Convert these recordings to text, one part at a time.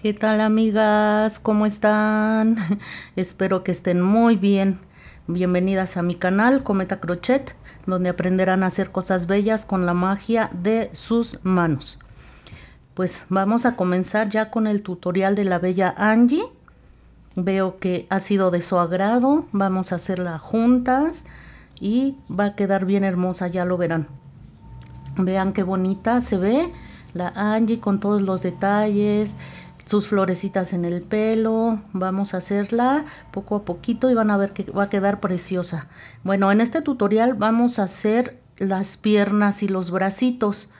¿Qué tal, amigas? ¿Cómo están? Espero que estén muy bien. Bienvenidas a mi canal Cometa Crochet, donde aprenderán a hacer cosas bellas con la magia de sus manos. Pues vamos a comenzar ya con el tutorial de la bella Angie. Veo que ha sido de su agrado. Vamos a hacerla juntas y va a quedar bien hermosa, ya lo verán. Vean qué bonita se ve la Angie con todos los detalles, sus florecitas en el pelo. Vamos a hacerla poco a poquito y van a ver que va a quedar preciosa. Bueno, en este tutorial vamos a hacer las piernas y los bracitos.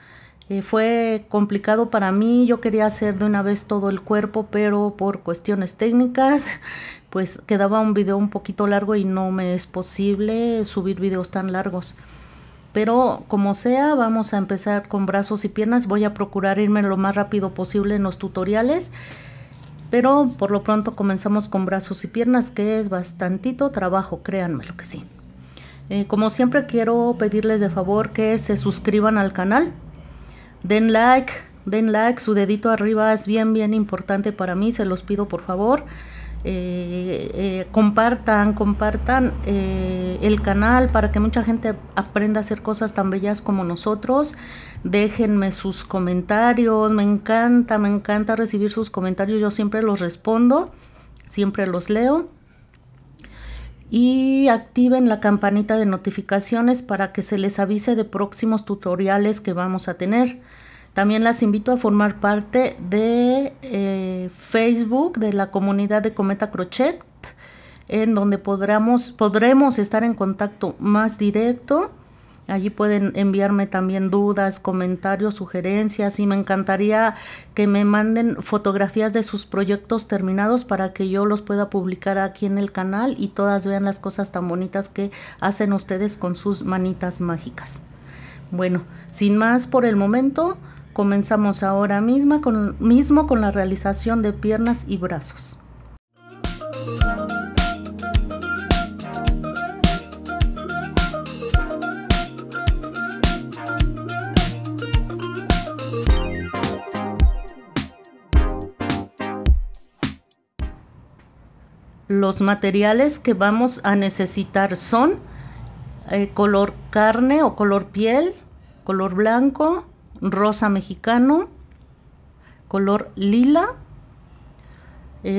Fue complicado para mí, yo quería hacer de una vez todo el cuerpo, pero por cuestiones técnicas pues quedaba un video un poquito largo y no me es posible subir videos tan largos. Pero como sea, vamos a empezar con brazos y piernas. Voy a procurar irme lo más rápido posible en los tutoriales, pero por lo pronto comenzamos con brazos y piernas, que es bastantito trabajo, créanme lo que sí. Como siempre, quiero pedirles de favor que se suscriban al canal. Den like, su dedito arriba es bien importante para mí, se los pido por favor. Compartan el canal para que mucha gente aprenda a hacer cosas tan bellas como nosotros. Déjenme sus comentarios, me encanta recibir sus comentarios, yo siempre los respondo, siempre los leo. Y activen la campanita de notificaciones para que se les avise de próximos tutoriales que vamos a tener. También las invito a formar parte de Facebook, de la comunidad de Cometa Crochet, en donde podremos estar en contacto más directo. Allí pueden enviarme también dudas, comentarios, sugerencias, y me encantaría que me manden fotografías de sus proyectos terminados para que yo los pueda publicar aquí en el canal y todas vean las cosas tan bonitas que hacen ustedes con sus manitas mágicas. Bueno, sin más por el momento, comenzamos ahora mismo con la realización de piernas y brazos. Los materiales que vamos a necesitar son color carne o color piel, color blanco, rosa mexicano, color lila.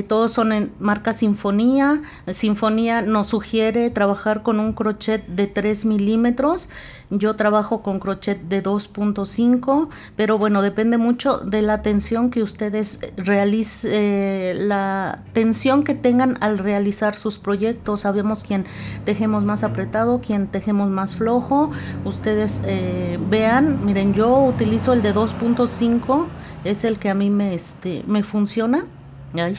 Todos son en marca Sinfonía. Sinfonía nos sugiere trabajar con un crochet de 3 milímetros. Yo trabajo con crochet de 2.5, pero bueno, depende mucho de la tensión que ustedes realicen, la tensión que tengan al realizar sus proyectos. Sabemos quién tejemos más apretado, quién tejemos más flojo. Ustedes vean, miren, yo utilizo el de 2.5, es el que a mí me funciona. Ay,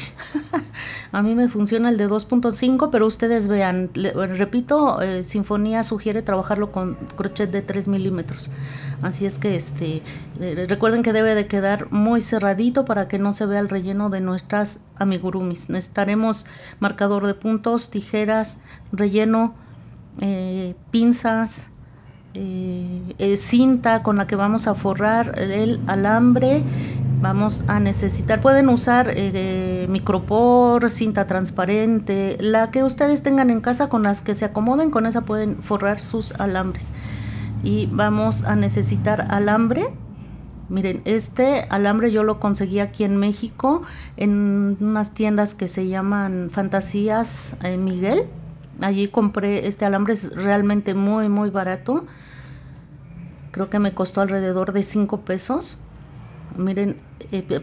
a mí me funciona el de 2.5, pero ustedes vean, repito, Sinfonía sugiere trabajarlo con crochet de 3 milímetros. Así es que recuerden que debe de quedar muy cerradito para que no se vea el relleno de nuestras amigurumis. Necesitaremos marcador de puntos, tijeras, relleno, pinzas, cinta con la que vamos a forrar el alambre. Vamos a necesitar, pueden usar micropor, cinta transparente, la que ustedes tengan en casa, con las que se acomoden, con esa pueden forrar sus alambres. Y vamos a necesitar alambre. Miren, este alambre yo lo conseguí aquí en México, en unas tiendas que se llaman Fantasías Miguel. Allí compré este alambre, es realmente muy barato. Creo que me costó alrededor de 5 pesos. Miren,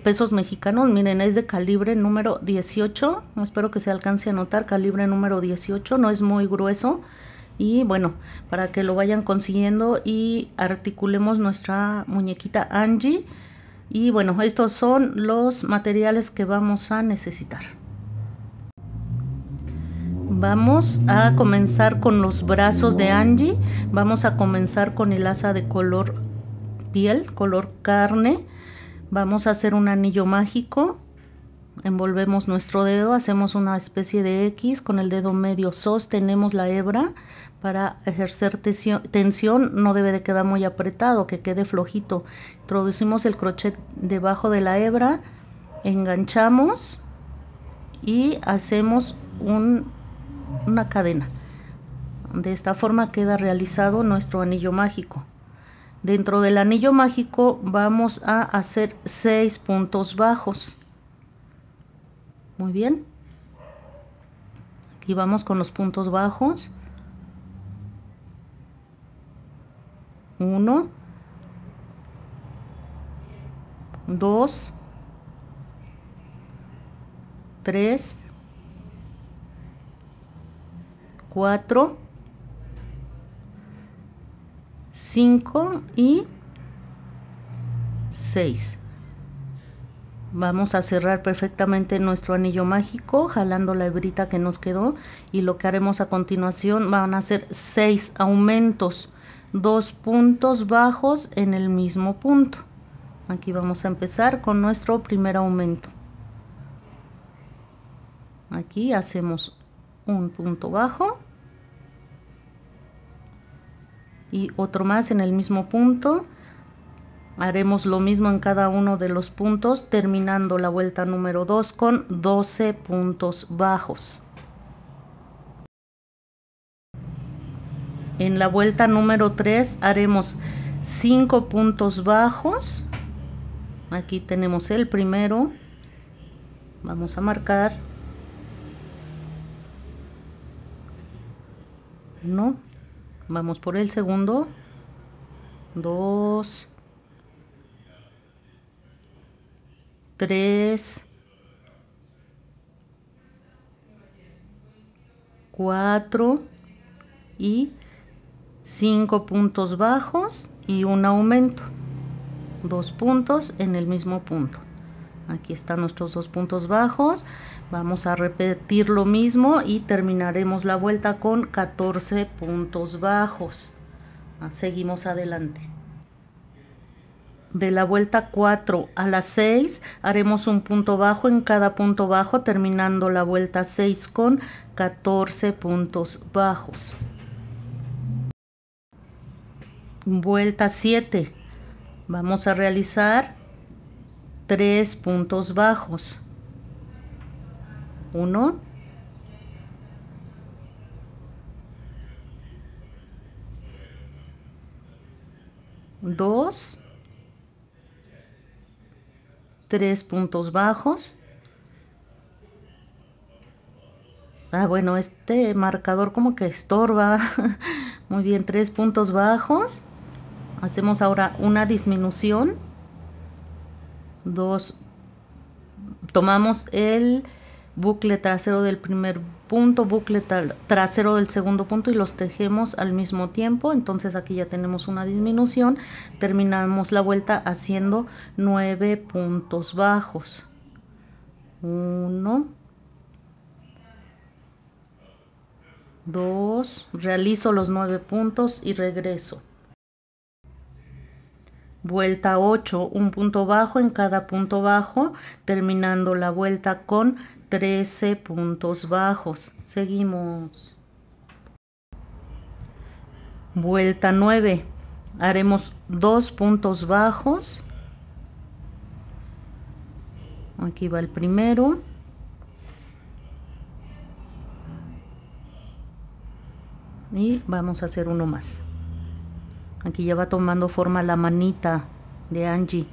pesos mexicanos. Miren, es de calibre número 18, espero que se alcance a notar, calibre número 18, no es muy grueso. Y bueno, para que lo vayan consiguiendo y articulemos nuestra muñequita Angie. Y bueno, estos son los materiales que vamos a necesitar. Vamos a comenzar con los brazos de Angie. Vamos a comenzar con el asa de color piel, color carne. Vamos a hacer un anillo mágico. Envolvemos nuestro dedo, hacemos una especie de X, con el dedo medio sostenemos la hebra para ejercer tensión. No debe de quedar muy apretado, que quede flojito. Introducimos el crochet debajo de la hebra enganchamos y hacemos una cadena. De esta forma queda realizado nuestro anillo mágico. Dentro del anillo mágico vamos a hacer 6 puntos bajos. Muy bien. Aquí vamos con los puntos bajos. 1, 2, 3, 4, 5 y 6. Vamos a cerrar perfectamente nuestro anillo mágico jalando la hebrita que nos quedó, y lo que haremos a continuación van a ser 6 aumentos, 2 puntos bajos en el mismo punto. Aquí vamos a empezar con nuestro primer aumento. Aquí hacemos un punto bajo y otro más en el mismo punto. Haremos lo mismo en cada uno de los puntos, terminando la vuelta número 2 con 12 puntos bajos. En la vuelta número 3 haremos 5 puntos bajos. Aquí tenemos el primero. Vamos a marcar 1. Vamos por el segundo. 2, 3, 4 y 5 puntos bajos y un aumento, 2 puntos en el mismo punto. Aquí están nuestros 2 puntos bajos. Vamos a repetir lo mismo y terminaremos la vuelta con 14 puntos bajos. Seguimos adelante. De la vuelta 4 a la 6 haremos un punto bajo en cada punto bajo, terminando la vuelta 6 con 14 puntos bajos. Vuelta 7. Vamos a realizar 3 puntos bajos. 1, 2, 3 puntos bajos. Bueno, este marcador como que estorba. Muy bien, 3 puntos bajos. Hacemos ahora una disminución. 2. Tomamos el bucle trasero del primer punto, bucle trasero del segundo punto y los tejemos al mismo tiempo. Entonces aquí ya tenemos una disminución. Terminamos la vuelta haciendo 9 puntos bajos. 1, 2, realizo los 9 puntos y regreso. Vuelta 8, un punto bajo en cada punto bajo, terminando la vuelta con 13 puntos bajos. Seguimos. Vuelta 9, haremos 2 puntos bajos. Aquí va el primero. Y vamos a hacer uno más. Aquí ya va tomando forma la manita de Angie.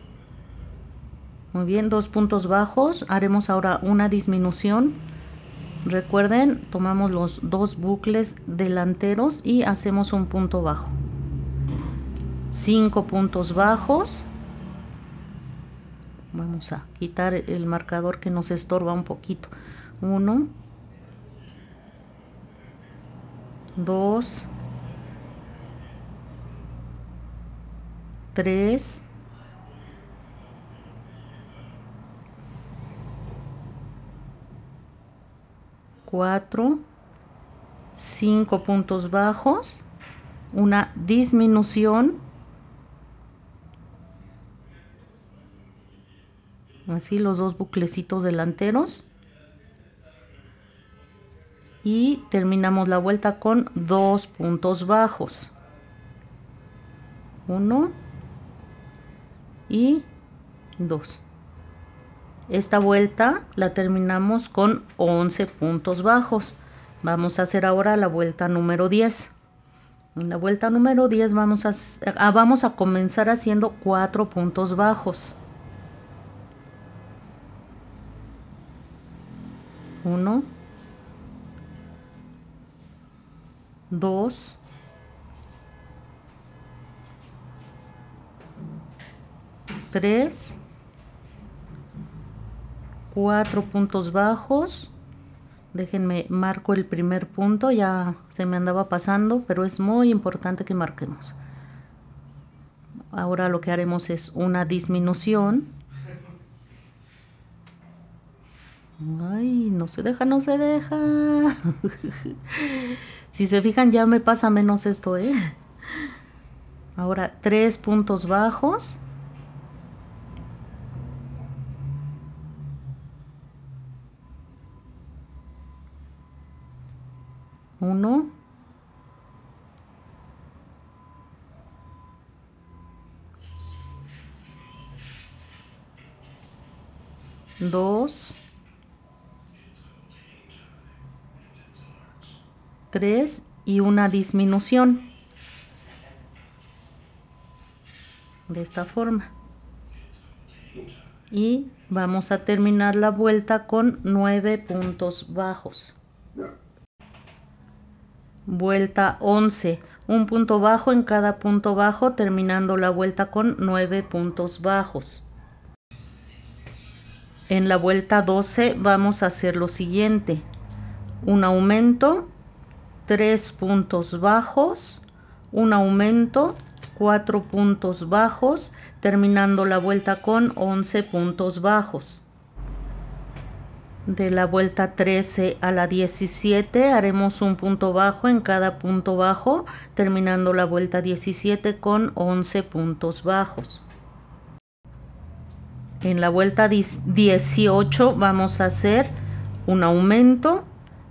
Muy bien, 2 puntos bajos. Haremos ahora una disminución. Recuerden, tomamos los 2 bucles delanteros y hacemos un punto bajo. 5 puntos bajos. Vamos a quitar el marcador que nos estorba un poquito. 1, 2, 3, 4, 5 puntos bajos, una disminución, así los 2 buclecitos delanteros, y terminamos la vuelta con 2 puntos bajos, 1 y 2. Esta vuelta la terminamos con 11 puntos bajos. Vamos a hacer ahora la vuelta número 10. En la vuelta número 10 vamos a comenzar haciendo 4 puntos bajos. 1, 2, 3, 4 puntos bajos. Déjenme marco el primer punto, ya se me andaba pasando, pero es muy importante que marquemos. Ahora lo que haremos es una disminución. Ay, no se deja, no se deja. Si se fijan, ya me pasa menos esto, ¿eh? Ahora 3 puntos bajos. 1, 2, 3 y una disminución. De esta forma. Y vamos a terminar la vuelta con 9 puntos bajos. Vuelta 11, un punto bajo en cada punto bajo, terminando la vuelta con 9 puntos bajos. En la vuelta 12 vamos a hacer lo siguiente: un aumento, 3 puntos bajos, un aumento, 4 puntos bajos, terminando la vuelta con 11 puntos bajos. De la vuelta 13 a la 17 haremos un punto bajo en cada punto bajo, terminando la vuelta 17 con 11 puntos bajos. En la vuelta 18 vamos a hacer un aumento,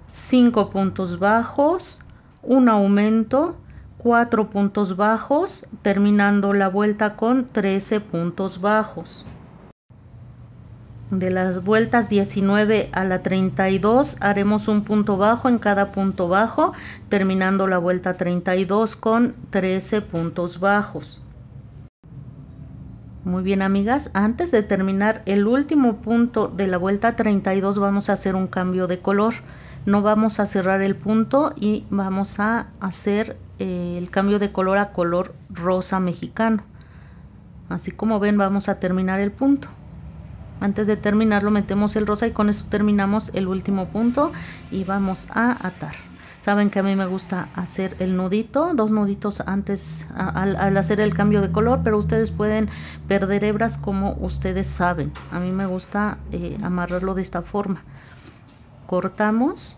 5 puntos bajos, un aumento, 4 puntos bajos, terminando la vuelta con 13 puntos bajos. De las vueltas 19 a la 32 haremos un punto bajo en cada punto bajo, terminando la vuelta 32 con 13 puntos bajos. Muy bien, amigas, antes de terminar el último punto de la vuelta 32 vamos a hacer un cambio de color. No vamos a cerrar el punto y vamos a hacer el cambio de color a color rosa mexicano. Así como ven, vamos a terminar el punto. Antes de terminarlo metemos el rosa y con eso terminamos el último punto y vamos a atar. Saben que a mí me gusta hacer el nudito, 2 nuditos antes al hacer el cambio de color, pero ustedes pueden perder hebras como ustedes saben. A mí me gusta amarrarlo de esta forma. Cortamos.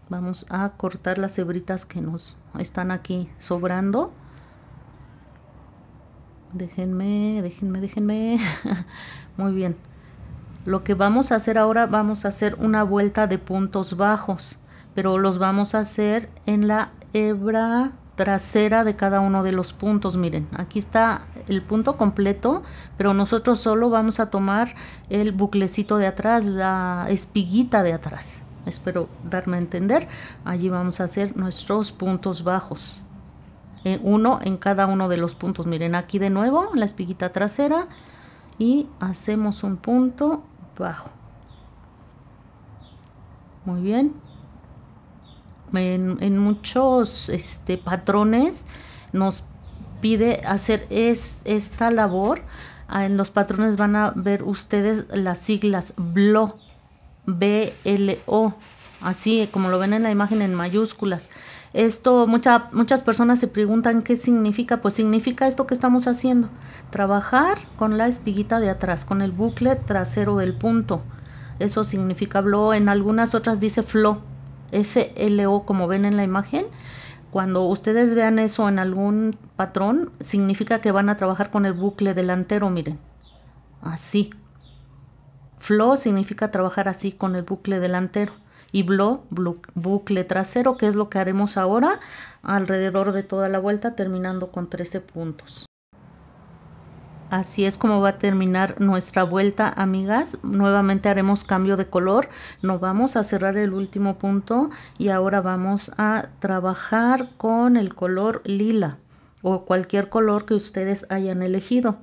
Vamos a cortar las hebritas que nos están aquí sobrando. Déjenme. Muy bien. Lo que vamos a hacer ahora, vamos a hacer una vuelta de puntos bajos, pero los vamos a hacer en la hebra trasera de cada uno de los puntos. Miren, aquí está el punto completo, pero nosotros solo vamos a tomar el buclecito de atrás, la espiguita de atrás. Espero darme a entender. Allí vamos a hacer nuestros puntos bajos. Uno en cada uno de los puntos. Miren, aquí de nuevo la espiguita trasera y hacemos un punto bajo. Muy bien. En muchos patrones nos pide hacer esta labor. En los patrones van a ver ustedes las siglas BLO, BLO, así como lo ven en la imagen en mayúsculas. Esto, muchas personas se preguntan qué significa. Pues significa esto que estamos haciendo: trabajar con la espiguita de atrás, con el bucle trasero del punto. Eso significa BLO. En algunas otras dice FLO, FLO, como ven en la imagen. Cuando ustedes vean eso en algún patrón, significa que van a trabajar con el bucle delantero. Miren, así. FLO significa trabajar así con el bucle delantero. Y BLO, bucle trasero, que es lo que haremos ahora alrededor de toda la vuelta, terminando con 13 puntos. Así es como va a terminar nuestra vuelta, amigas. Nuevamente haremos cambio de color. Nos vamos a cerrar el último punto y ahora vamos a trabajar con el color lila o cualquier color que ustedes hayan elegido.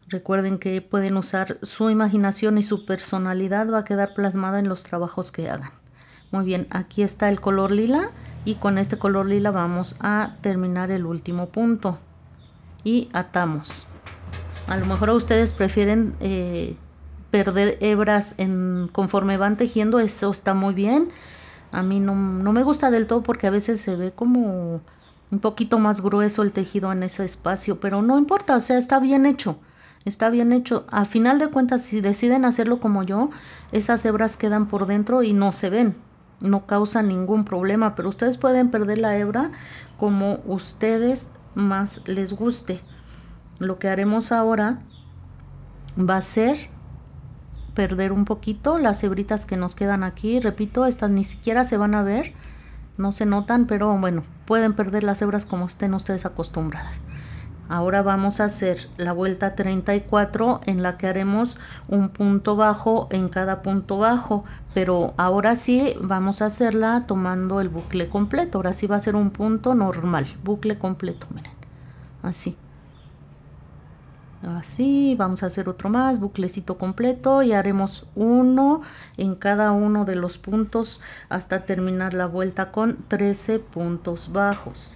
Recuerden que pueden usar su imaginación y su personalidad va a quedar plasmada en los trabajos que hagan. Muy bien, aquí está el color lila y con este color lila vamos a terminar el último punto y atamos. A lo mejor ustedes prefieren perder hebras conforme van tejiendo, eso está muy bien. A mí no me gusta del todo porque a veces se ve como un poquito más grueso el tejido en ese espacio, pero no importa, o sea, está bien hecho. Está bien hecho. A final de cuentas, si deciden hacerlo como yo, esas hebras quedan por dentro y no se ven. No causan ningún problema, pero ustedes pueden perder la hebra como ustedes más les guste. Lo que haremos ahora va a ser perder un poquito las hebritas que nos quedan aquí. Repito, estas ni siquiera se van a ver, no se notan, pero bueno, pueden perder las hebras como estén ustedes acostumbradas. Ahora vamos a hacer la vuelta 34 en la que haremos un punto bajo en cada punto bajo, pero ahora sí vamos a hacerla tomando el bucle completo. Ahora sí va a ser un punto normal, bucle completo, miren, así. Así, vamos a hacer otro más, buclecito completo y haremos uno en cada uno de los puntos hasta terminar la vuelta con 13 puntos bajos.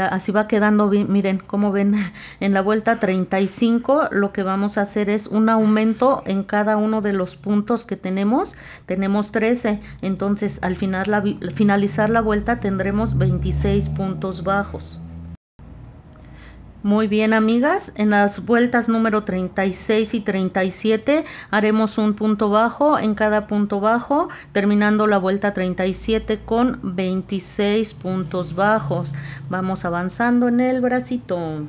Así va quedando bien, miren, como ven, en la vuelta 35 lo que vamos a hacer es un aumento en cada uno de los puntos que tenemos 13, entonces al finalizar la vuelta tendremos 26 puntos bajos. Muy bien, amigas, en las vueltas número 36 y 37 haremos un punto bajo en cada punto bajo, terminando la vuelta 37 con 26 puntos bajos. Vamos avanzando en el bracito.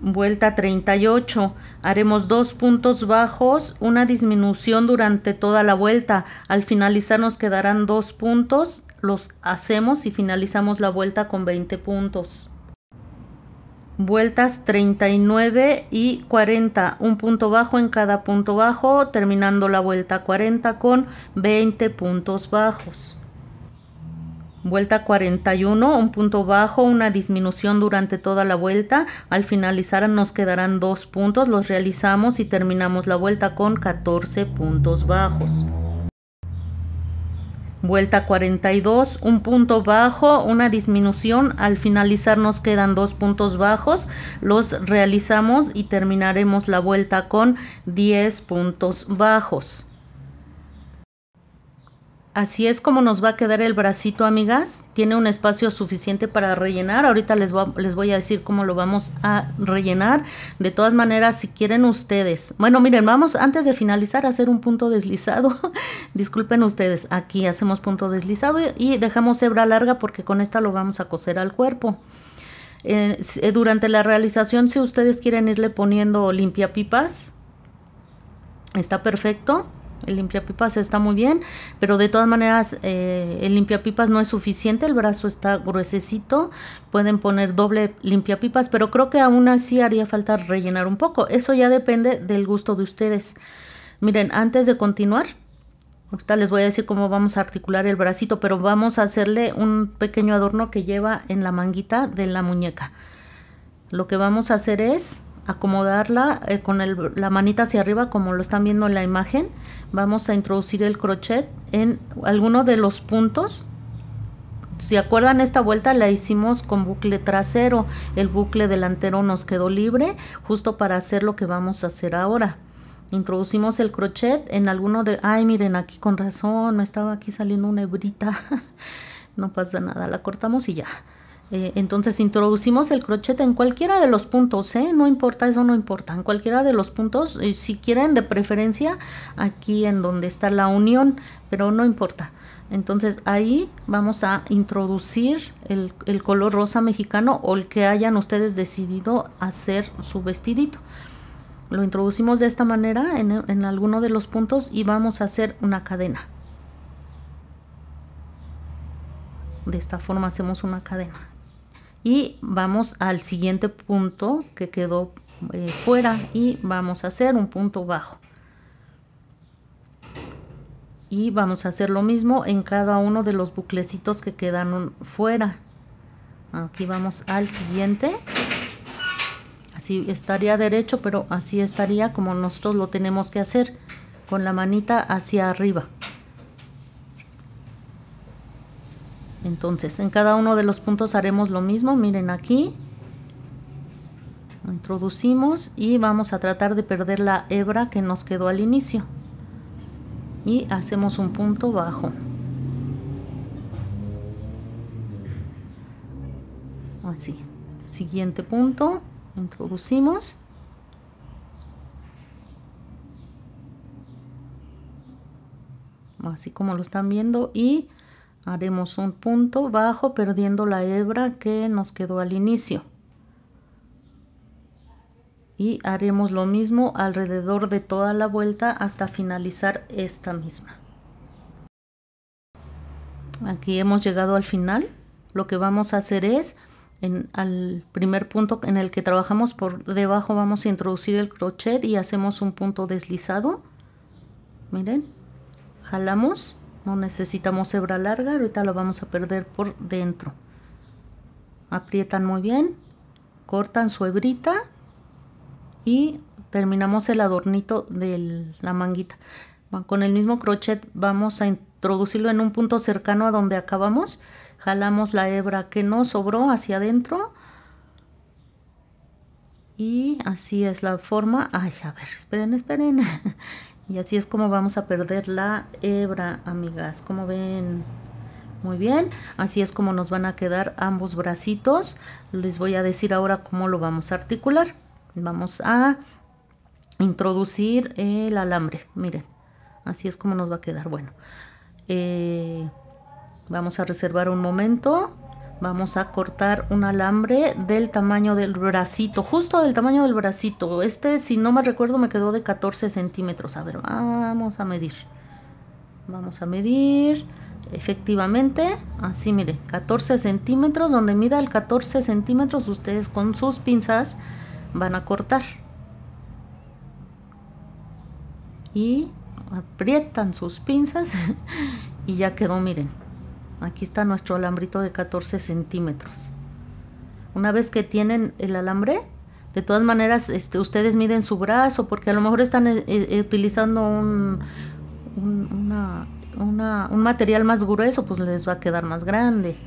Vuelta 38, haremos 2 puntos bajos, una disminución durante toda la vuelta. Al finalizar nos quedarán 2 puntos, los hacemos y finalizamos la vuelta con 20 puntos. Vueltas 39 y 40, un punto bajo en cada punto bajo, terminando la vuelta 40 con 20 puntos bajos. Vuelta 41, un punto bajo, una disminución durante toda la vuelta. Al finalizar nos quedarán 2 puntos, los realizamos y terminamos la vuelta con 14 puntos bajos. Vuelta 42, un punto bajo, una disminución. Al finalizar nos quedan 2 puntos bajos, los realizamos y terminaremos la vuelta con 10 puntos bajos. Así es como nos va a quedar el bracito, amigas. Tiene un espacio suficiente para rellenar. Ahorita les voy a decir cómo lo vamos a rellenar. De todas maneras, si quieren ustedes. Bueno, miren, vamos antes de finalizar a hacer un punto deslizado. Disculpen ustedes, aquí hacemos punto deslizado y dejamos hebra larga porque con esta lo vamos a coser al cuerpo. Durante la realización, si ustedes quieren irle poniendo limpiapipas, está perfecto. El limpiapipas está muy bien, pero de todas maneras el limpiapipas no es suficiente, el brazo está gruesecito, pueden poner doble limpiapipas, pero creo que aún así haría falta rellenar un poco. Eso ya depende del gusto de ustedes. Miren, antes de continuar, ahorita les voy a decir cómo vamos a articular el bracito, pero vamos a hacerle un pequeño adorno que lleva en la manguita de la muñeca. Lo que vamos a hacer es acomodarla con la manita hacia arriba como lo están viendo en la imagen. Vamos a introducir el crochet en alguno de los puntos. Si acuerdan, esta vuelta la hicimos con bucle trasero, el bucle delantero nos quedó libre justo para hacer lo que vamos a hacer ahora. Introducimos el crochet en alguno de... Ay, miren, aquí con razón me estaba aquí saliendo una hebrita. No pasa nada, la cortamos y ya. Entonces introducimos el crochet en cualquiera de los puntos, no importa, eso no importa, en cualquiera de los puntos, si quieren de preferencia aquí en donde está la unión, pero no importa. Entonces ahí vamos a introducir el color rosa mexicano o el que hayan ustedes decidido hacer su vestidito. Lo introducimos de esta manera en alguno de los puntos y vamos a hacer una cadena. De esta forma hacemos una cadena. y vamos al siguiente punto que quedó fuera y vamos a hacer un punto bajo. Y vamos a hacer lo mismo en cada uno de los buclecitos que quedan fuera. Aquí vamos al siguiente. Así estaría derecho, pero así estaría como nosotros lo tenemos que hacer, con la manita hacia arriba. Entonces en cada uno de los puntos haremos lo mismo. Miren, aquí lo introducimos y vamos a tratar de perder la hebra que nos quedó al inicio y hacemos un punto bajo. Así, siguiente punto, introducimos así como lo están viendo y haremos un punto bajo perdiendo la hebra que nos quedó al inicio. Y haremos lo mismo alrededor de toda la vuelta hasta finalizar esta misma. Aquí hemos llegado al final. Lo que vamos a hacer es, al primer punto en el que trabajamos por debajo, vamos a introducir el crochet y hacemos un punto deslizado. Miren, jalamos, no necesitamos hebra larga, ahorita la vamos a perder por dentro. Aprietan muy bien, cortan su hebrita y terminamos el adornito de la manguita. Con el mismo crochet vamos a introducirlo en un punto cercano a donde acabamos. Jalamos la hebra que nos sobró hacia adentro y así es la forma. Ay, a ver, esperen. Y así es como vamos a perder la hebra, amigas. Como ven, muy bien. Así es como nos van a quedar ambos bracitos. Les voy a decir ahora cómo lo vamos a articular. Vamos a introducir el alambre. Miren, así es como nos va a quedar. Bueno, vamos a reservar un momento. Vamos a cortar un alambre del tamaño del bracito, justo del tamaño del bracito. Este, si no me recuerdo, me quedó de 14 centímetros. A ver, vamos a medir. Vamos a medir. Efectivamente, así miren, 14 centímetros. Donde mida el 14 centímetros, ustedes con sus pinzas van a cortar. Y aprietan sus pinzas y ya quedó, miren. Aquí está nuestro alambrito de 14 centímetros. Una vez que tienen el alambre, de todas maneras, ustedes miden su brazo, porque a lo mejor están utilizando un material más grueso, pues les va a quedar más grande.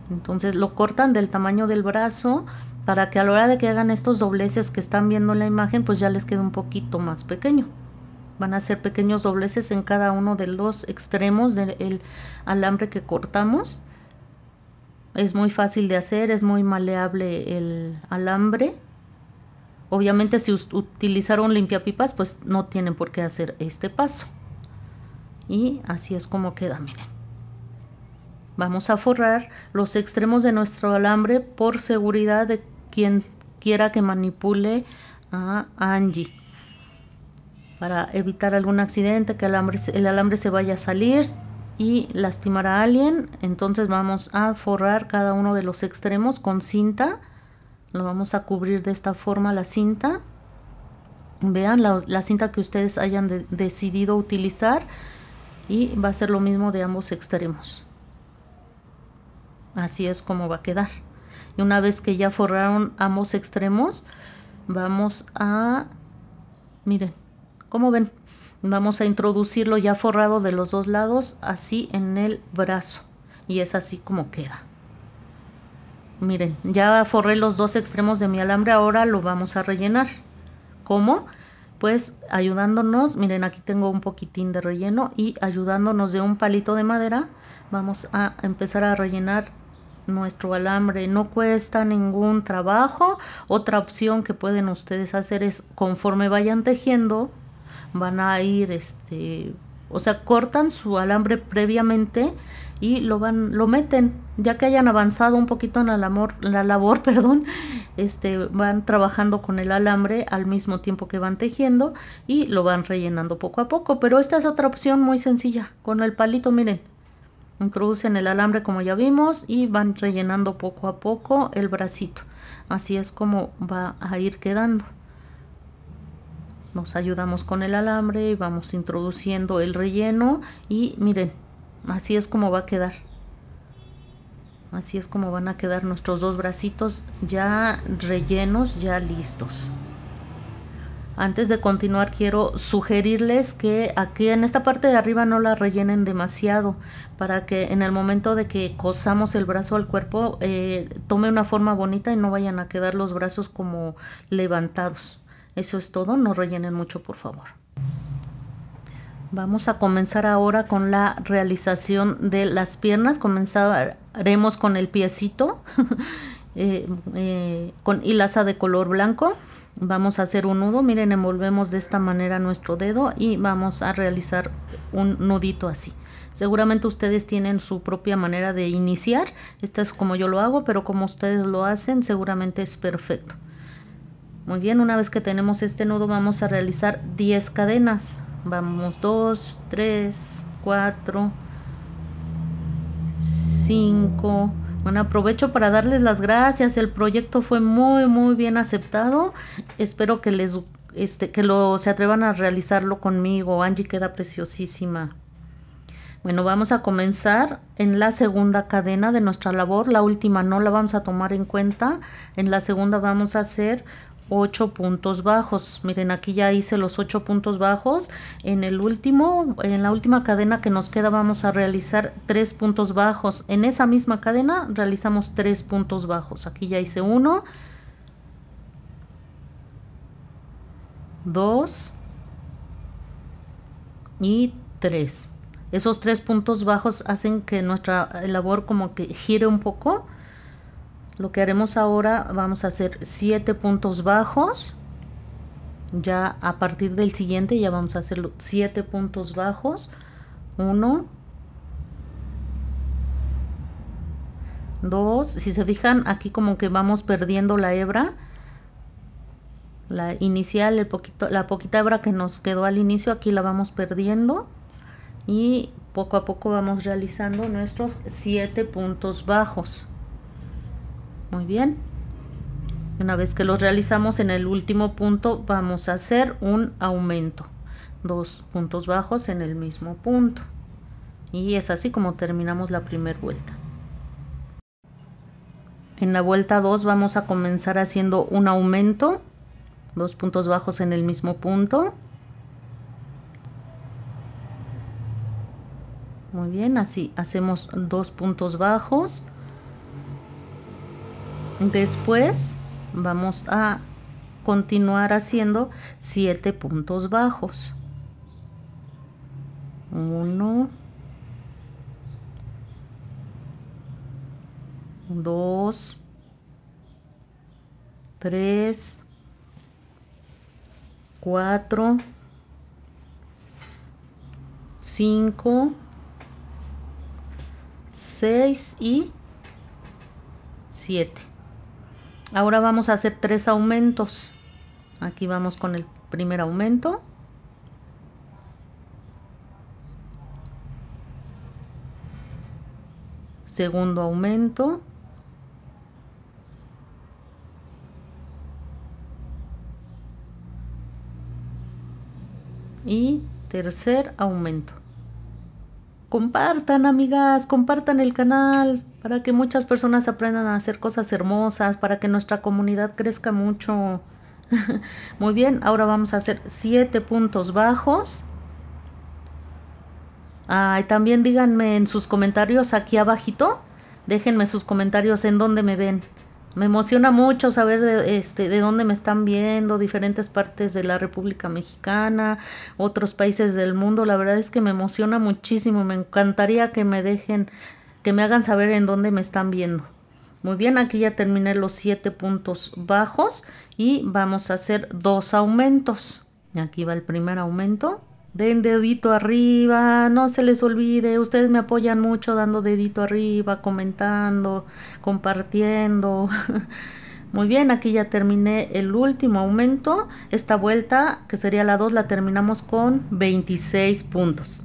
Entonces lo cortan del tamaño del brazo para que a la hora de que hagan estos dobleces que están viendo en la imagen, pues ya les quede un poquito más pequeño. Van a hacer pequeños dobleces en cada uno de los extremos del alambre que cortamos. Es muy fácil de hacer, es muy maleable el alambre. Obviamente si utilizaron limpiapipas, pues no tienen por qué hacer este paso. Y así es como queda, miren. Vamos a forrar los extremos de nuestro alambre por seguridad de quien quiera que manipule a Angie, para evitar algún accidente, que el alambre se vaya a salir y lastimar a alguien. Entonces vamos a forrar cada uno de los extremos con cinta. Lo vamos a cubrir de esta forma la cinta. Vean la cinta que ustedes hayan decidido utilizar, y va a ser lo mismo de ambos extremos. Así es como va a quedar. Y una vez que ya forraron ambos extremos, vamos a, miren, como ven, vamos a introducirlo ya forrado de los dos lados, así en el brazo, y es así como queda. Miren, ya forré los dos extremos de mi alambre. Ahora lo vamos a rellenar. ¿Cómo? Pues ayudándonos, miren, aquí tengo un poquitín de relleno, y ayudándonos de un palito de madera vamos a empezar a rellenar nuestro alambre. No cuesta ningún trabajo. Otra opción que pueden ustedes hacer es, conforme vayan tejiendo, van a ir, o sea, cortan su alambre previamente y lo meten, ya que hayan avanzado un poquito en la labor, perdón, van trabajando con el alambre al mismo tiempo que van tejiendo y lo van rellenando poco a poco. Pero esta es otra opción muy sencilla, con el palito, miren, Introducen el alambre como ya vimos y van rellenando poco a poco el bracito. Así es como va a ir quedando. Nos ayudamos con el alambre y vamos introduciendo el relleno y miren, así es como va a quedar. Así es como van a quedar nuestros dos bracitos ya rellenos, ya listos. Antes de continuar quiero sugerirles que aquí en esta parte de arriba no la rellenen demasiado para que en el momento de que cosamos el brazo al cuerpo tome una forma bonita y no vayan a quedar los brazos como levantados. Eso es todo, no rellenen mucho por favor. Vamos a comenzar ahora con la realización de las piernas. Comenzaremos con el piecito con hilaza de color blanco. Vamos a hacer un nudo, miren, envolvemos de esta manera nuestro dedo y vamos a realizar un nudito así. Seguramente ustedes tienen su propia manera de iniciar, esta es como yo lo hago, pero como ustedes lo hacen seguramente es perfecto. Muy bien, una vez que tenemos este nudo vamos a realizar 10 cadenas. Vamos 2, 3, 4, 5... Bueno, aprovecho para darles las gracias. El proyecto fue muy bien aceptado. Espero que se atrevan a realizarlo conmigo. Angie queda preciosísima. Bueno, vamos a comenzar en la segunda cadena de nuestra labor. La última no la vamos a tomar en cuenta. En la segunda vamos a hacer 8 puntos bajos. Miren, aquí ya hice los 8 puntos bajos. En la última cadena que nos queda vamos a realizar 3 puntos bajos. En esa misma cadena realizamos 3 puntos bajos. Aquí ya hice 1, 2 y 3. Esos 3 puntos bajos hacen que nuestra labor como que gire un poco. Lo que haremos ahora, vamos a hacer 7 puntos bajos. Ya a partir del siguiente ya vamos a hacer 7 puntos bajos. 1, 2. Si se fijan, aquí como que vamos perdiendo la hebra. La inicial, la poquita hebra que nos quedó al inicio, aquí la vamos perdiendo. Y poco a poco vamos realizando nuestros 7 puntos bajos. Muy bien, una vez que los realizamos en el último punto vamos a hacer un aumento, 2 puntos bajos en el mismo punto y es así como terminamos la primera vuelta. En la vuelta 2 vamos a comenzar haciendo un aumento, 2 puntos bajos en el mismo punto. Muy bien, así hacemos 2 puntos bajos. Después vamos a continuar haciendo 7 puntos bajos. 1, 2, 3, 4, 5, 6 y 7. Ahora vamos a hacer 3 aumentos. Aquí vamos con el primer aumento. Segundo aumento. Y tercer aumento. Compartan, amigas, compartan el canal para que muchas personas aprendan a hacer cosas hermosas, para que nuestra comunidad crezca mucho. Muy bien, ahora vamos a hacer 7 puntos bajos. Y también díganme en sus comentarios aquí abajito, déjenme sus comentarios en dónde me ven. Me emociona mucho saber de dónde me están viendo, diferentes partes de la República Mexicana, otros países del mundo. La verdad es que me emociona muchísimo. Me encantaría que me hagan saber en dónde me están viendo. Muy bien, aquí ya terminé los 7 puntos bajos y vamos a hacer 2 aumentos. Aquí va el primer aumento. Den dedito arriba, no se les olvide, ustedes me apoyan mucho dando dedito arriba, comentando, compartiendo. Muy bien, aquí ya terminé el último aumento. Esta vuelta, que sería la 2, la terminamos con 26 puntos.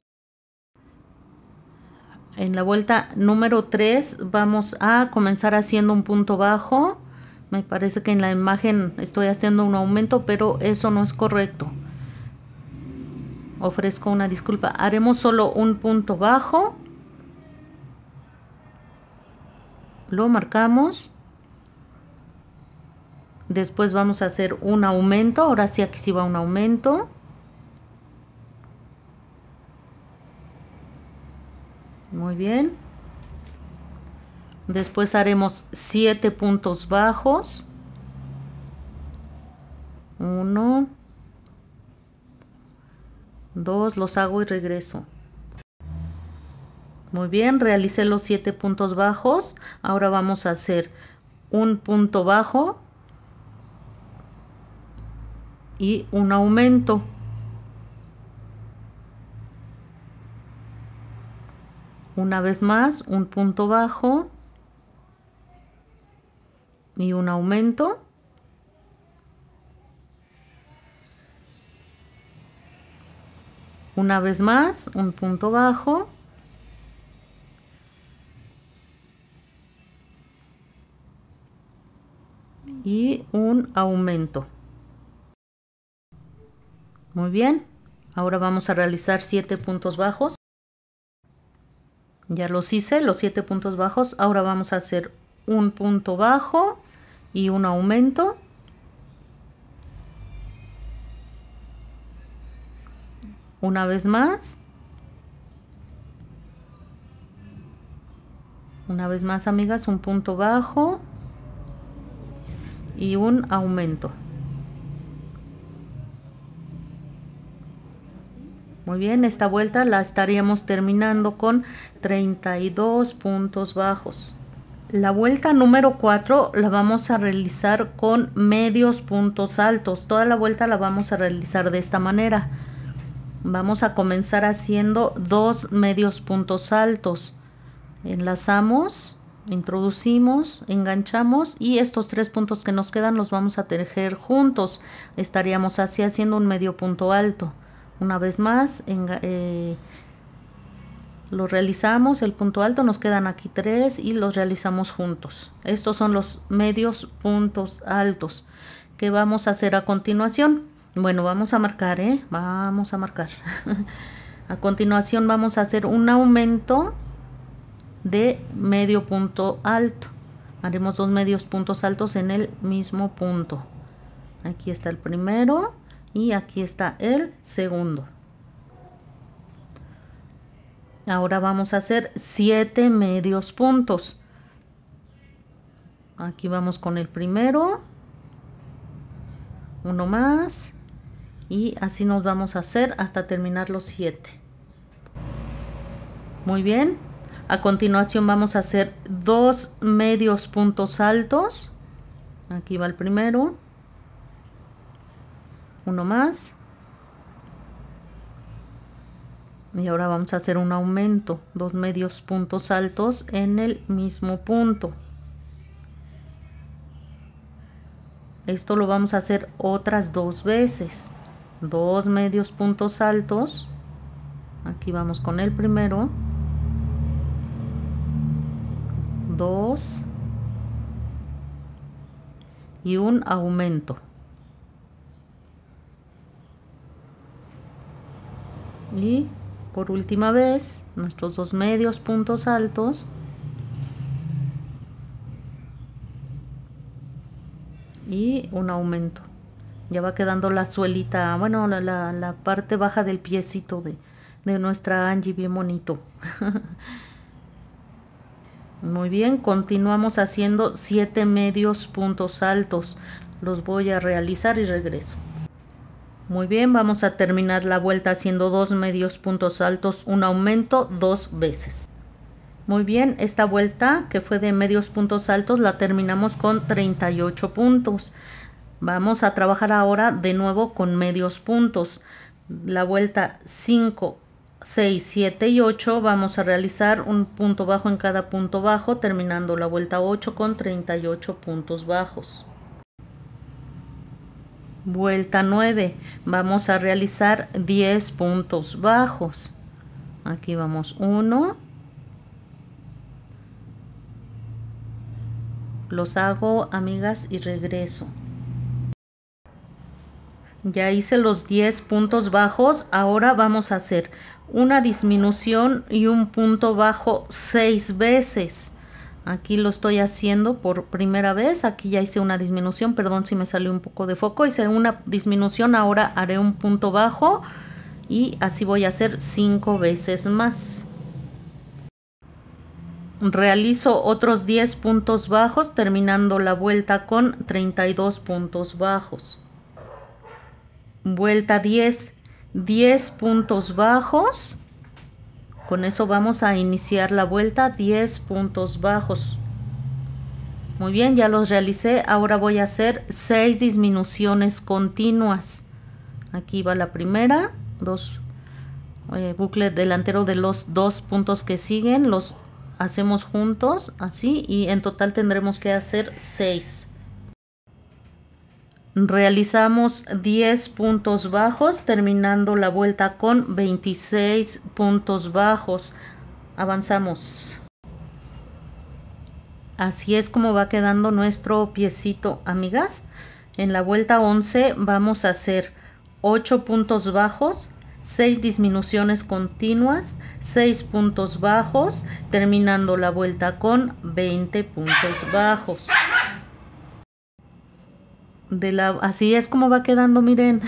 En la vuelta número 3 vamos a comenzar haciendo un punto bajo. Me parece que en la imagen estoy haciendo un aumento, pero eso no es correcto. Ofrezco una disculpa. Haremos solo un punto bajo. Lo marcamos. Después vamos a hacer un aumento. Ahora sí, aquí sí va un aumento. Muy bien. Después haremos 7 puntos bajos. 1, 2, los hago y regreso. Muy bien, realicé los 7 puntos bajos. Ahora vamos a hacer un punto bajo y un aumento. Una vez más, un punto bajo y un aumento. Una vez más, un punto bajo. Y un aumento. Muy bien. Ahora vamos a realizar 7 puntos bajos. Ya los hice, los 7 puntos bajos. Ahora vamos a hacer un punto bajo y un aumento. Una vez más. Una vez más, amigas, un punto bajo y un aumento. Muy bien, esta vuelta la estaríamos terminando con 32 puntos bajos. La vuelta número 4 la vamos a realizar con medios puntos altos. Toda la vuelta la vamos a realizar de esta manera. Vamos a comenzar haciendo 2 medios puntos altos. Enlazamos, introducimos, enganchamos y estos 3 puntos que nos quedan los vamos a tejer juntos. Estaríamos así haciendo un medio punto alto. Una vez más, lo realizamos, el punto alto, nos quedan aquí 3 y los realizamos juntos. Estos son los medios puntos altos que vamos a hacer a continuación. Bueno, vamos a marcar, vamos a marcar. A continuación vamos a hacer un aumento de medio punto alto. Haremos 2 medios puntos altos en el mismo punto. Aquí está el primero y aquí está el segundo. Ahora vamos a hacer 7 medios puntos. Aquí vamos con el primero, uno más y así nos vamos a hacer hasta terminar los 7. Muy bien. A continuación vamos a hacer 2 medios puntos altos. Aquí va el primero, uno más y ahora vamos a hacer un aumento, 2 medios puntos altos en el mismo punto. Esto lo vamos a hacer otras 2 veces. 2 medios puntos altos. Aquí vamos con el primero, 2 y un aumento. Y por última vez nuestros 2 medios puntos altos y un aumento. Ya va quedando la suelita, bueno, la parte baja del piecito de nuestra Angie, bien bonito. Muy bien, continuamos haciendo 7 medios puntos altos. Los voy a realizar y regreso. Muy bien, vamos a terminar la vuelta haciendo 2 medios puntos altos, un aumento 2 veces. Muy bien, esta vuelta que fue de medios puntos altos la terminamos con 38 puntos. Vamos a trabajar ahora de nuevo con medios puntos. La vuelta 5, 6, 7 y 8 vamos a realizar un punto bajo en cada punto bajo, terminando la vuelta 8 con 38 puntos bajos. Vuelta 9, vamos a realizar 10 puntos bajos. Aquí vamos 1, Los hago, amigas, y regreso. Ya hice los 10 puntos bajos. Ahora vamos a hacer una disminución y un punto bajo 6 veces. Aquí lo estoy haciendo por primera vez. Aquí ya hice una disminución, perdón si me salió un poco de foco. Hice una disminución, ahora haré un punto bajo y así voy a hacer 5 veces más. Realizo otros 10 puntos bajos, terminando la vuelta con 32 puntos bajos. Vuelta 10, 10 puntos bajos. Con eso vamos a iniciar la vuelta, 10 puntos bajos. Muy bien, ya los realicé. Ahora voy a hacer 6 disminuciones continuas. Aquí va la primera, bucle delantero de los 2 puntos que siguen, los hacemos juntos, así, y en total tendremos que hacer 6. Realizamos 10 puntos bajos, terminando la vuelta con 26 puntos bajos. Avanzamos. Así es como va quedando nuestro piecito, amigas. En la vuelta 11 vamos a hacer 8 puntos bajos, 6 disminuciones continuas, 6 puntos bajos, terminando la vuelta con 20 puntos bajos. Así es como va quedando, miren.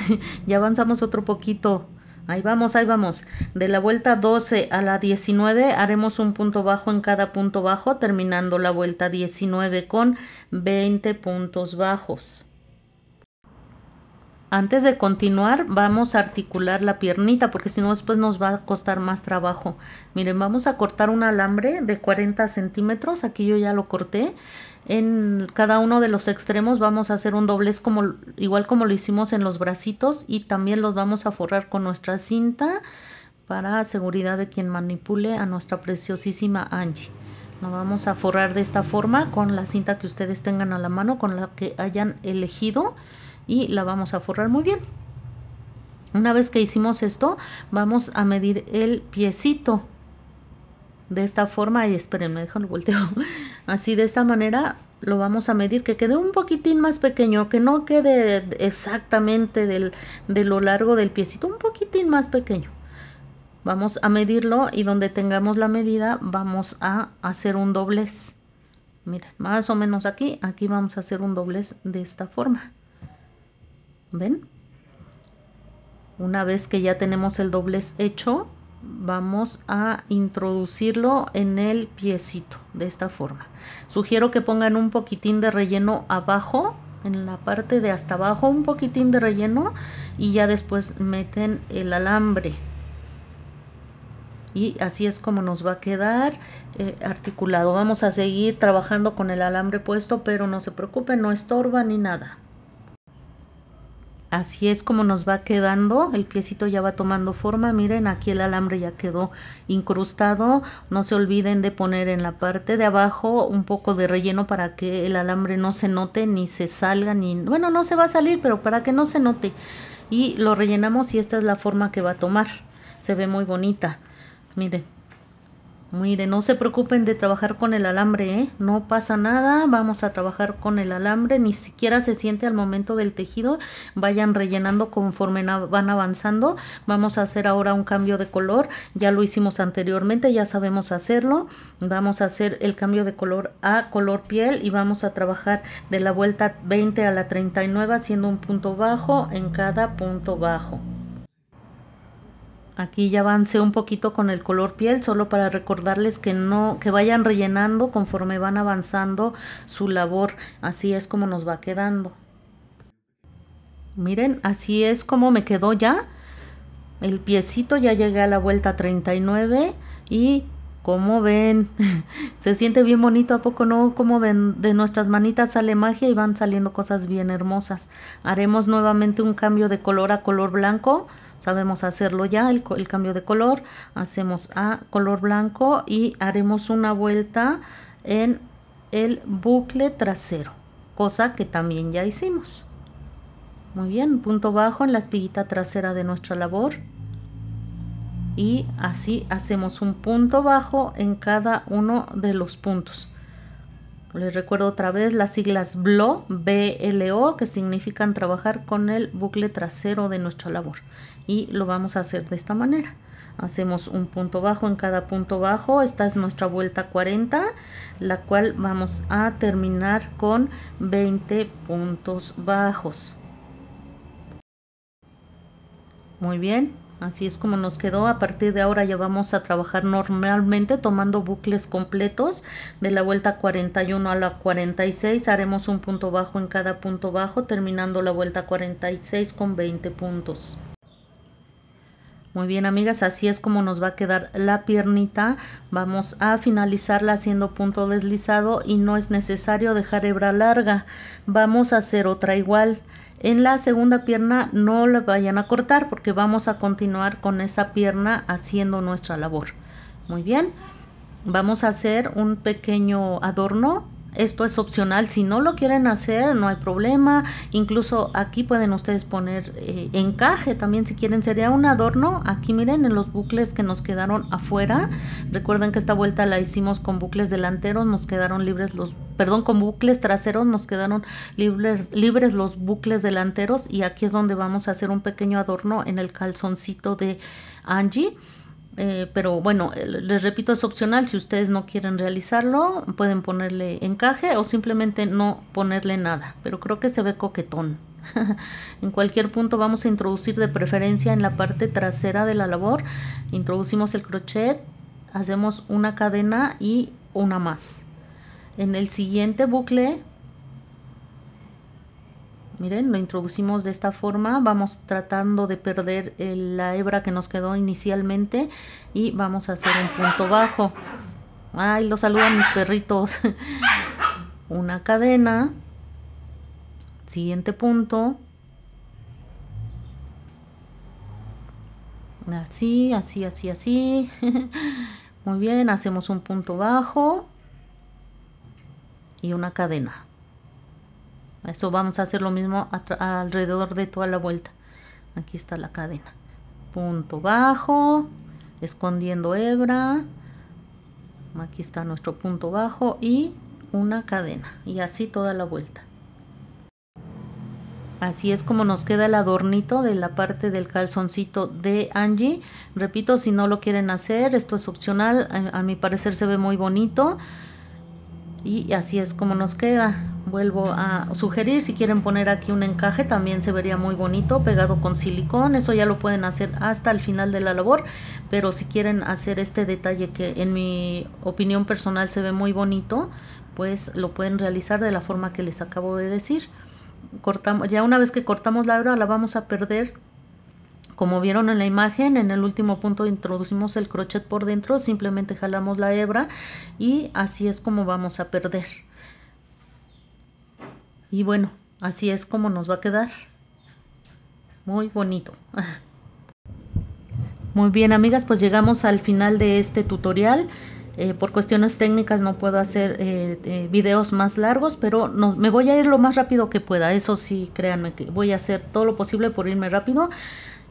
Ya avanzamos otro poquito. Ahí vamos, ahí vamos. De la vuelta 12 a la 19 haremos un punto bajo en cada punto bajo, terminando la vuelta 19 con 20 puntos bajos. Antes de continuar, vamos a articular la piernita, porque si no después nos va a costar más trabajo. Miren, vamos a cortar un alambre de 40 centímetros. Aquí yo ya lo corté. En cada uno de los extremos vamos a hacer un doblez igual como lo hicimos en los bracitos, y también los vamos a forrar con nuestra cinta para seguridad de quien manipule a nuestra preciosísima Angie. Nos vamos a forrar de esta forma con la cinta que ustedes tengan a la mano, con la que hayan elegido, y la vamos a forrar muy bien. Una vez que hicimos esto, vamos a medir el piecito de esta forma. Y espérenme, déjenlo volteo. Así, de esta manera lo vamos a medir, que quede un poquitín más pequeño, que no quede exactamente de lo largo del piecito, un poquitín más pequeño. Vamos a medirlo, y donde tengamos la medida vamos a hacer un doblez. Miren, más o menos aquí vamos a hacer un doblez de esta forma. ¿Ven? Una vez que ya tenemos el doblez hecho, vamos a introducirlo en el piecito de esta forma. Sugiero que pongan un poquitín de relleno abajo, en la parte de hasta abajo, un poquitín de relleno, y ya después meten el alambre. Y así es como nos va a quedar articulado. Vamos a seguir trabajando con el alambre puesto, pero no se preocupen, no estorba ni nada. Así es como nos va quedando. El piecito ya va tomando forma. Miren, aquí el alambre ya quedó incrustado. No se olviden de poner en la parte de abajo un poco de relleno para que el alambre no se note ni se salga, ni, bueno, no se va a salir, pero para que no se note. Y lo rellenamos, y esta es la forma que va a tomar. Se ve muy bonita. Miren. Miren, no se preocupen de trabajar con el alambre, ¿eh? No pasa nada, vamos a trabajar con el alambre, ni siquiera se siente al momento del tejido. Vayan rellenando conforme van avanzando. Vamos a hacer ahora un cambio de color, ya lo hicimos anteriormente, ya sabemos hacerlo. Vamos a hacer el cambio de color a color piel, y vamos a trabajar de la vuelta 20 a la 39 haciendo un punto bajo en cada punto bajo. Aquí ya avancé un poquito con el color piel, solo para recordarles que vayan rellenando conforme van avanzando su labor. Así es como nos va quedando. Miren, así es como me quedó ya el piecito. Ya llegué a la vuelta 39 y como ven, se siente bien bonito, ¿a poco no? Como de nuestras manitas sale magia y van saliendo cosas bien hermosas. Haremos nuevamente un cambio de color a color blanco. Sabemos hacerlo ya, el cambio de color. Hacemos a color blanco y haremos una vuelta en el bucle trasero, cosa que también ya hicimos. Muy bien, punto bajo en la espiguita trasera de nuestra labor. Y así hacemos un punto bajo en cada uno de los puntos. Les recuerdo otra vez las siglas BLO, BLO, que significan trabajar con el bucle trasero de nuestra labor. Y lo vamos a hacer de esta manera. Hacemos un punto bajo en cada punto bajo. Esta es nuestra vuelta 40, la cual vamos a terminar con 20 puntos bajos. Muy bien, así es como nos quedó. A partir de ahora ya vamos a trabajar normalmente tomando bucles completos. De la vuelta 41 a la 46 haremos un punto bajo en cada punto bajo, terminando la vuelta 46 con 20 puntos. Muy bien, amigas, así es como nos va a quedar la piernita. Vamos a finalizarla haciendo punto deslizado y no es necesario dejar hebra larga. Vamos a hacer otra igual. En la segunda pierna no la vayan a cortar porque vamos a continuar con esa pierna haciendo nuestra labor. Muy bien, vamos a hacer un pequeño adorno. Esto es opcional, si no lo quieren hacer no hay problema. Incluso aquí pueden ustedes poner encaje también si quieren, sería un adorno. Aquí miren en los bucles que nos quedaron afuera. Recuerden que esta vuelta la hicimos con bucles delanteros, nos quedaron libres con bucles traseros, nos quedaron libres los bucles delanteros. Y aquí es donde vamos a hacer un pequeño adorno en el calzoncito de Angie. Pero bueno, les repito, es opcional. Si ustedes no quieren realizarlo, pueden ponerle encaje o simplemente no ponerle nada, pero creo que se ve coquetón. En cualquier punto vamos a introducir, de preferencia en la parte trasera de la labor, introducimos el crochet, hacemos una cadena y una más. En el siguiente bucle, miren, lo introducimos de esta forma. Vamos tratando de perder la hebra que nos quedó inicialmente y vamos a hacer un punto bajo. Ay, los saludan mis perritos. Una cadena, siguiente punto, así, así, así, así. Muy bien, hacemos un punto bajo y una cadena. Eso vamos a hacer lo mismo alrededor de toda la vuelta. Aquí está la cadena. Punto bajo, escondiendo hebra. Aquí está nuestro punto bajo y una cadena. Y así toda la vuelta. Así es como nos queda el adornito de la parte del calzoncito de Angie. Repito, si no lo quieren hacer, esto es opcional. A mi parecer se ve muy bonito. Y así es como nos queda. Vuelvo a sugerir, si quieren poner aquí un encaje, también se vería muy bonito pegado con silicón. Eso ya lo pueden hacer hasta el final de la labor, pero si quieren hacer este detalle que en mi opinión personal se ve muy bonito, pues lo pueden realizar de la forma que les acabo de decir. Cortamos, ya una vez que cortamos la hebra la vamos a perder. Como vieron en la imagen, en el último punto introducimos el crochet por dentro, simplemente jalamos la hebra y así es como vamos a perder. Y bueno, así es como nos va a quedar. Muy bonito. Muy bien, amigas, pues llegamos al final de este tutorial. Por cuestiones técnicas no puedo hacer videos más largos, pero me voy a ir lo más rápido que pueda. Eso sí, créanme que voy a hacer todo lo posible por irme rápido.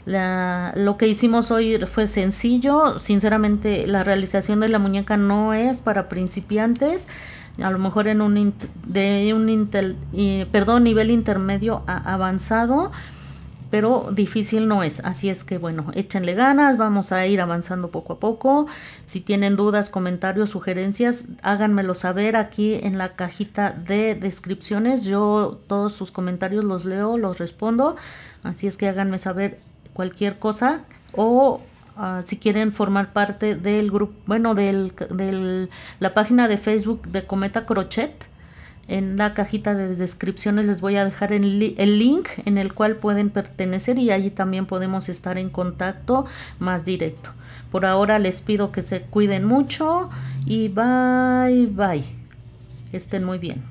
Lo que hicimos hoy fue sencillo. Sinceramente, la realización de la muñeca no es para principiantes. A lo mejor en nivel intermedio a avanzado, pero difícil no es. Así es que bueno, échenle ganas, vamos a ir avanzando poco a poco. Si tienen dudas, comentarios, sugerencias, háganmelo saber aquí en la cajita de descripciones. Yo todos sus comentarios los leo, los respondo. Así es que háganme saber cualquier cosa, o si quieren formar parte del grupo, bueno, la página de Facebook de Cometa Crochet. En la cajita de descripciones les voy a dejar el link en el cual pueden pertenecer y allí también podemos estar en contacto más directo. Por ahora les pido que se cuiden mucho y bye bye. Estén muy bien.